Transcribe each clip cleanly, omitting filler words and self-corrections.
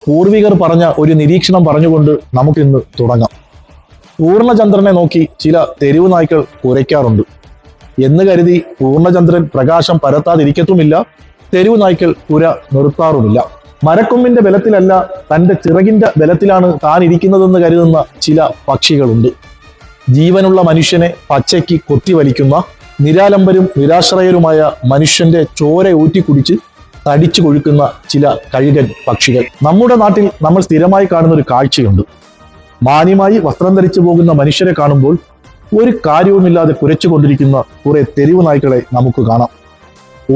പൂർവികർ പറഞ്ഞ ഒരു നിരീക്ഷണം പറഞ്ഞുകൊണ്ട് നമുക്കിന്ന് തുടങ്ങാം. പൂർണ്ണചന്ദ്രനെ നോക്കി ചില തെരുവ് നായ്ക്കൾ കുരയ്ക്കാറുണ്ട് എന്ന് കരുതി പൂർണ്ണചന്ദ്രൻ പ്രകാശം പരത്താതിരിക്കത്തുമില്ല, തെരുവ് നായ്ക്കൾ കുര നിർത്താറുമില്ല. മരക്കൊമ്പിന്റെ ബലത്തിലല്ല, തന്റെ ചിറകിന്റെ ബലത്തിലാണ് താൻ ഇരിക്കുന്നതെന്ന് കരുതുന്ന ചില പക്ഷികളുണ്ട്. ജീവനുള്ള മനുഷ്യനെ പച്ചയ്ക്ക് കൊത്തിവലിക്കുന്ന നിരാലംബരും നിരാശ്രയരുമായ മനുഷ്യന്റെ ചോര ഊറ്റിക്കുടിച്ച് തടിച്ചു കൊഴുക്കുന്ന ചില കഴുകൻ പക്ഷികൾ. നമ്മുടെ നാട്ടിൽ നമ്മൾ സ്ഥിരമായി കാണുന്ന ഒരു കാഴ്ചയുണ്ട്. മാന്യമായി വസ്ത്രം ധരിച്ചു പോകുന്ന മനുഷ്യരെ കാണുമ്പോൾ ഒരു കാര്യവുമില്ലാതെ കുരച്ചുകൊണ്ടിരിക്കുന്ന കുറെ തെരുവ് നായ്ക്കളെ നമുക്ക് കാണാം.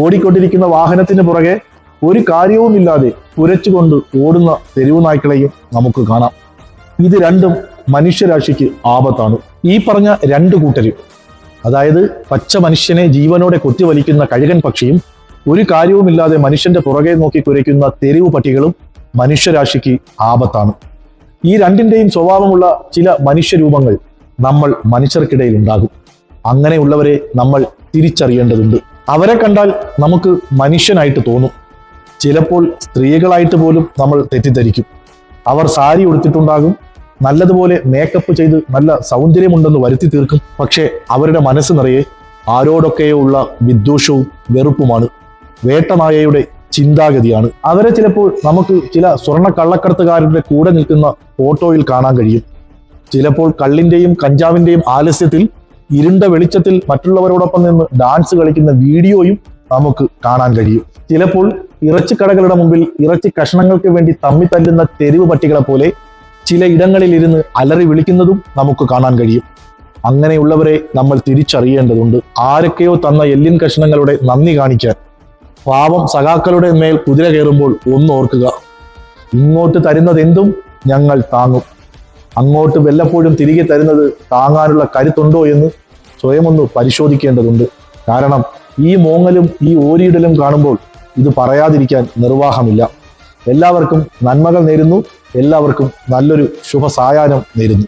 ഓടിക്കൊണ്ടിരിക്കുന്ന വാഹനത്തിന് പുറകെ ഒരു കാര്യവുമില്ലാതെ കുരച്ചുകൊണ്ട് ഓടുന്ന തെരുവ് നായ്ക്കളെയും നമുക്ക് കാണാം. ഇത് രണ്ടും മനുഷ്യരാശിക്ക് ആപത്താണ്. ഈ പറഞ്ഞ രണ്ടു കൂട്ടരും, അതായത് പച്ച മനുഷ്യനെ ജീവനോടെ കൊത്തിവലിക്കുന്ന കഴുകൻ പക്ഷിയും ഒരു കാര്യവുമില്ലാതെ മനുഷ്യന്റെ പുറകെ നോക്കി കുരയ്ക്കുന്ന തെരുവ് പട്ടികളും മനുഷ്യരാശിക്ക് ആപത്താണ്. ഈ രണ്ടിന്റെയും സ്വഭാവമുള്ള ചില മനുഷ്യരൂപങ്ങൾ നമ്മൾ മനുഷ്യർക്കിടയിൽ ഉണ്ടാകും. അങ്ങനെയുള്ളവരെ നമ്മൾ തിരിച്ചറിയേണ്ടതുണ്ട്. അവരെ കണ്ടാൽ നമുക്ക് മനുഷ്യനായിട്ട് തോന്നും. ചിലപ്പോൾ സ്ത്രീകളായിട്ട് പോലും നമ്മൾ തെറ്റിദ്ധരിക്കും. അവർ സാരി ഉടുത്തിട്ടുണ്ടാകും, നല്ലതുപോലെ മേക്കപ്പ് ചെയ്ത് നല്ല സൗന്ദര്യമുണ്ടെന്ന് വരുത്തി തീർക്കും. പക്ഷേ അവരുടെ മനസ്സ് നിറയെ ആരോടൊക്കെയോ ഉള്ള വിദ്വേഷവും വെറുപ്പുമാണ്. വേട്ടനായയുടെ ചിന്താഗതിയാണ്. അവരെ ചിലപ്പോൾ നമുക്ക് ചില സ്വർണ്ണ കള്ളക്കടത്തുകാരുടെ കൂടെ നിൽക്കുന്ന ഫോട്ടോയിൽ കാണാൻ കഴിയും. ചിലപ്പോൾ കള്ളിന്റെയും കഞ്ചാവിന്റെയും ആലസ്യത്തിൽ ഇരുണ്ട വെളിച്ചത്തിൽ മറ്റുള്ളവരോടൊപ്പം നിന്ന് ഡാൻസ് കളിക്കുന്ന വീഡിയോയും നമുക്ക് കാണാൻ കഴിയും. ചിലപ്പോൾ ഇറച്ചിക്കടകളുടെ മുമ്പിൽ ഇറച്ചി കഷ്ണങ്ങൾക്ക് വേണ്ടി തമ്മി തല്ലുന്ന തെരുവ് പട്ടികളെ പോലെ ചില ഇടങ്ങളിൽ ഇരുന്ന് അലറി വിളിക്കുന്നതും നമുക്ക് കാണാൻ കഴിയും. അങ്ങനെയുള്ളവരെ നമ്മൾ തിരിച്ചറിയേണ്ടതുണ്ട്. ആരൊക്കെയോ തന്ന എല്ലിൻ കഷ്ണങ്ങളുടെ നന്ദി കാണിക്കാൻ പാവം സഖാക്കളുടെ മേൽ കുതിര കയറുമ്പോൾ ഒന്നോർക്കുക, ഇങ്ങോട്ട് തരുന്നതെന്തും ഞങ്ങൾ താങ്ങും, അങ്ങോട്ട് വല്ലപ്പോഴും തിരികെ തരുന്നത് താങ്ങാനുള്ള കരുത്തുണ്ടോ എന്ന് സ്വയം ഒന്ന് പരിശോധിക്കേണ്ടതുണ്ട്. കാരണം ഈ മോങ്ങലും ഈ ഓരിയിടലും കാണുമ്പോൾ ഇത് പറയാതിരിക്കാൻ നിർവാഹമില്ല. എല്ലാവർക്കും നന്മകൾ നേരുന്നു. എല്ലാവർക്കും നല്ലൊരു ശുഭസായാഹ്നം നേരുന്നു.